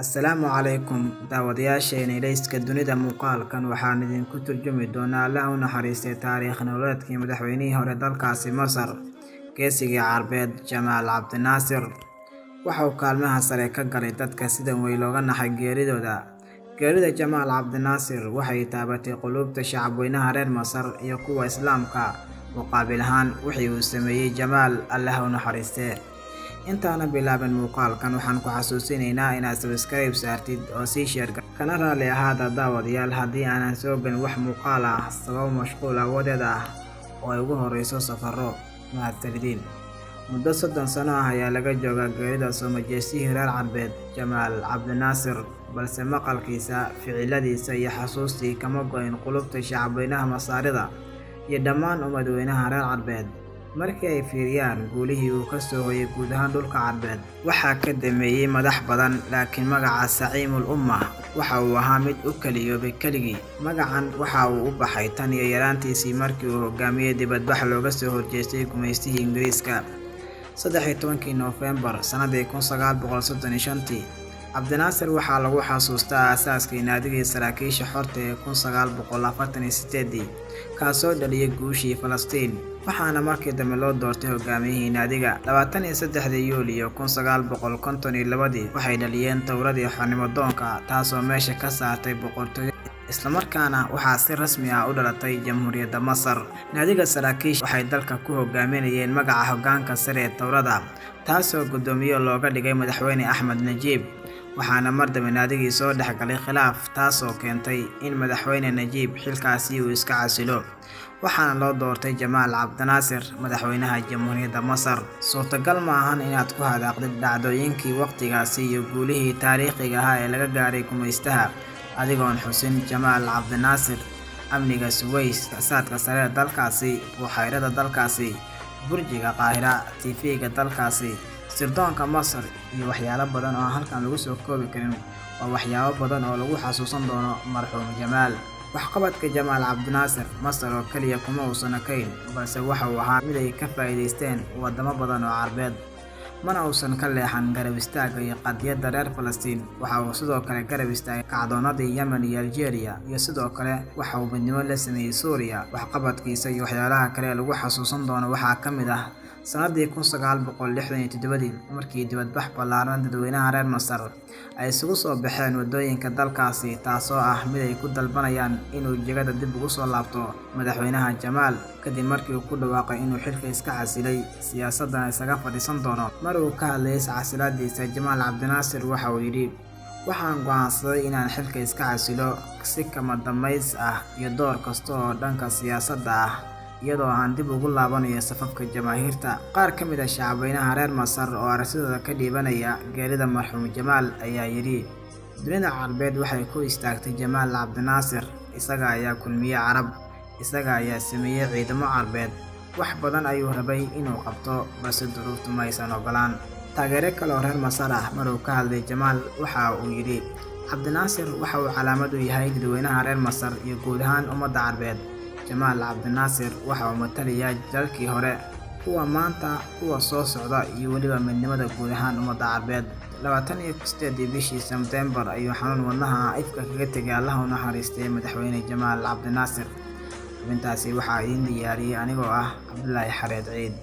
Assalaamu calaykum daawadayaasheena dhegeyska dunida muuqaalkan waxaan idinku turjumi doonaa Allah u naxariistay taariikh nololeedkii madaxweynihii hore dalkaasi Masar geesigii Carbeed Jamaal Cabdi Naasir waxa uu kaalmaha sare ka galay dadka sida weyn looga naxay geerida Jamaal Cabdi Naasir waxay taabatay qulubta shacabweynaha reer Masar iyo kuwa Islaamka muqaabil ahaan wixii uu sameeyay Jamaal Allah u naxariistay intaana bilaabin muuqaalkan waxaan ku xasuusinaynaa inaad subscribe saartid oo sii share kana raali ahaada daawadayaal haddii aanan soo galin wax muuqaal ah sabab mashquul awadeed ah oo ay ugu horeyso safarro mahadsanidin muddo 30 sano ah ayaa laga joogaa geerida soo majeestihii reer Carbeed Jamaal Cabdi Naasir balse maqalkiisa ficiladiisa iyo xasuustii kama go'in qulubta shacabweynaha Masaarida iyo dhammaan ummadweynaha reer Carbeed markii ay fiiriyaan guulihii uu ka soo hoyay guud ahaan dhulka Carbeed waxaa ka dameeyay madax badan laakiin magaca Saciimul Umma waxa uu ahaa mid u kaliyoobay kaligii magacan waxa uu u baxay tan iyo yaraantiisii markii uu hogaamiyay dibadbax looga soo horjeestay gumeystihii Ingiriiska 13 November sanadii 1935 Cabdi Naasir waxaa lagu xasuustaa aasaaskii naadigii saraakiisha xorta ee 1948 kaasoo dhaliyay guushii Falastiin waxaana markii dambe loo doortay hogaamiyihii naadiga 23 Yuulyo 1952 waxay dhaliyeen towradii xornimo doonka taasoo meesha ka saartay boqortooyo isla markaana waxaa si rasmi ah u dhalatay Jamhuuriyadda Masar naadiga saraakiisha waxay dalka ku hogaaminayeen magaca hoggaanka sare ee towrada taasoo gudoomiye looga dhigay madaxweyne Axmed Najiib waxaana mardaba naadigii soo dhexgalay khilaaf taasoo keentay in madaxweyne Najiib xilkaasi uu iska casilo waxaana loo doortay Jamaal Cabdi Naasir madaxweynaha Jamhuuriyadda Masar suurtagal ma ahan inaad ku hadaaqdid dhacdooyinkii waqtigaasi iyo guulihii taariikhiga ah ee laga gaaray gumeystaha adigoon xusin Jamaal Cabdi Naasir amniga Suways saadka sare dalkaasi buuxayrada dalkaasi burjiga Qaahira TV-ga dalkaasi sirdoonka Masar iyo waxyaalo badan oo halkan lagu soo koobi karin oo waxyaabo badan oo lagu xasuusan doono marxuum Jamaal waxqabadka Jamaal Cabdi Naasir Masar oo kaliya kuma uusan kayn balse waxa uu ahaa mid ay ka faa'iideysteen wadamo badan oo Carbeed mana uusan ka leexan garab istaaga iyo qadiyadda reer Falastiin waxa uu sidoo kale garab istaagay kacdoonadii Yemen iyo Algeria iyo sidoo kale waxa uu midnimo la sameeyay Suuriya waxqabadkiisa iyo waxyaalaha kale lagu xasuusan doono waxaa ka mid ah sanadii 1967 markii dibadbax ballaaran dadweynaha reer Masar ay isugu soo baxeen wadooyinka dalkaasi taasoo ah mid ay ku dalbanayaan inuu jagada dib ugu soo laabto madaxweynaha Jamaal kadib markii uu ku dhawaaqay inuu xilka iska casilay siyaasadda isaga fadhiisan doono mar uu ka hadlayay casilaadiisa Jamaal Cabdi Naasir waxa uu yidhi waxaan go'aansaday inaan xilka iska casilo si kama damays ah iyo door kasta oo dhanka siyaasadda ah iyadoo aan dib ugu laabanayo safafka jamaahiirta qaar ka mid ah shacabweynaha reer Masar oo aragtidooda ka dhiibanaya geerida marxuum Jamaal ayaa yidhi dunida Carbeed waxay ku istaagtay Jamaal Cabdi Naasir isaga ayaa kulmiyay carab isaga ayaa sameeyay ciidamo Carbeed wax badan ayuu rabay inuu qabto balse duruuftu ma aysan ogolaan taageere kale oo reer Masar ah maruu ka hadlay Jamaal waxa uu yidhi Cabdi Naasir waxa uu calaamad u yahay dadweynaha reer Masar iyo guud ahaan ummadda Carbeed Jamaal Cabdi Naasir waxa uu matalaya dalkii hore kuwa maanta kuwa soo socda iyo waliba midnimada guud ahaan ummadda Carbeed 28 bishii September ayuu xanuun wadnaha ifka kaga tegay Allah u naxariistay madaxweyne Jamaal Cabdi Naasir intaasi waxa idin diyaariyay anigoo ah Cabdullaahi Xareed Ciid